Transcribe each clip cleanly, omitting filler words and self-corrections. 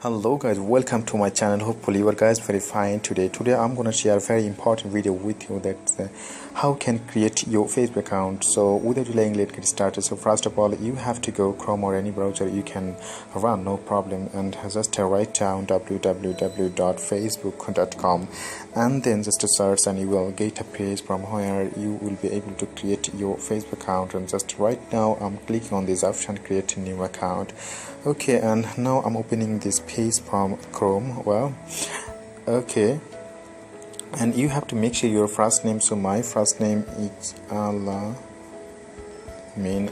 Hello guys, welcome to my channel. Hopefully you are guys very fine today. I'm gonna share a very important video with you that how can create your Facebook account. So without delaying, let's get started. So first of all, you have to go Chrome or any browser you can run, no problem, and just write down www.facebook.com and then just search and you will get a page from where you will be able to create your Facebook account. And just right now I'm clicking on this option, create a new account. Okay, and now I'm opening this page from Chrome. Well, okay, and you have to make sure your first name. So my first name is Alamin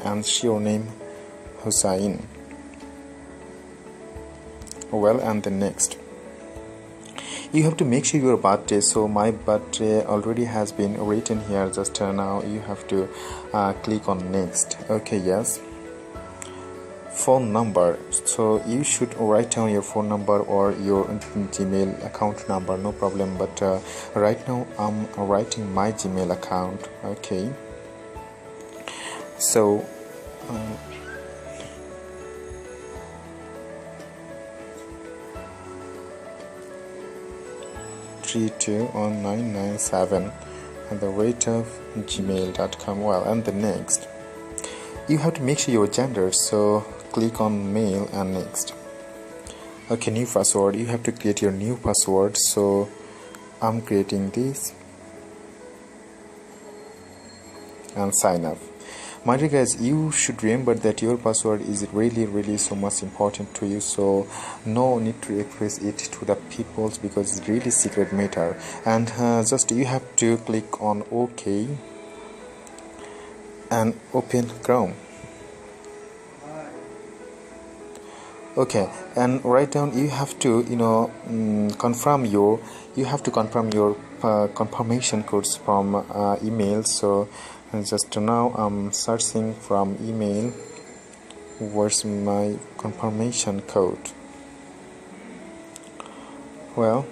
and surname Hussain. Well, and the next you have to make sure your birthday. So my birthday already has been written here. Just now you have to click on next. Okay, yes. Phone number, so you should write down your phone number or your Gmail account number, no problem, but right now I'm writing my Gmail account. Okay, so 321997 at the rate of gmail.com. Well, and the next you have to make sure your gender, so click on male and next. Okay, new password, you have to create your new password. So I'm creating this and sign up. My dear guys, you should remember that your password is really so much important to you, so no need to express it to the peoples because it's really secret matter. And just you have to click on OK and open Chrome. Okay, and write down, you have to confirm your confirmation codes from email. So just now I'm searching from email, where's my confirmation code. Well,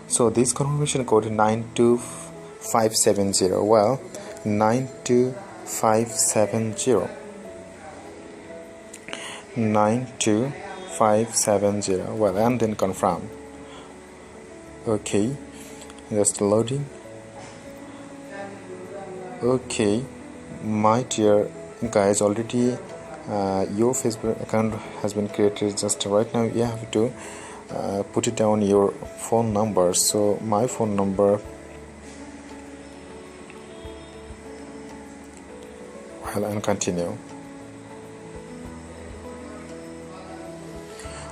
so this confirmation code is 92570. well, 92570 92570. Well, and then confirm. Okay, just loading. Okay, my dear guys, already your Facebook account has been created. Just right now you have to put it down your phone number. So my phone number, well, and continue.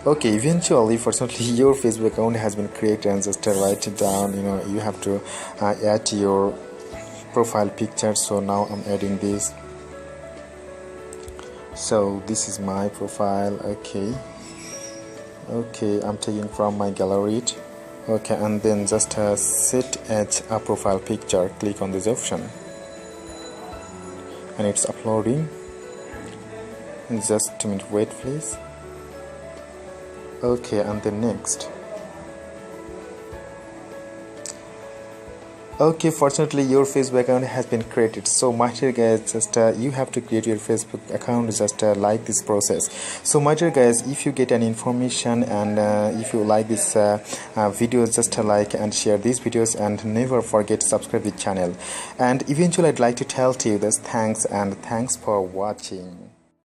Okay, eventually, fortunately, your Facebook account has been created, and just write it down. You have to add your profile picture. So now I'm adding this. So this is my profile. Okay, I'm taking from my gallery. Okay, and then just set as a profile picture. Click on this option, and it's uploading. Just a minute, wait please. Okay, and the next. Okay, fortunately your Facebook account has been created. So my dear guys, just you have to create your Facebook account just like this process. So my dear guys, if you get any information and if you like this video, just like and share these videos, and never forget to subscribe the channel. And eventually I'd like to tell you this, thanks for watching.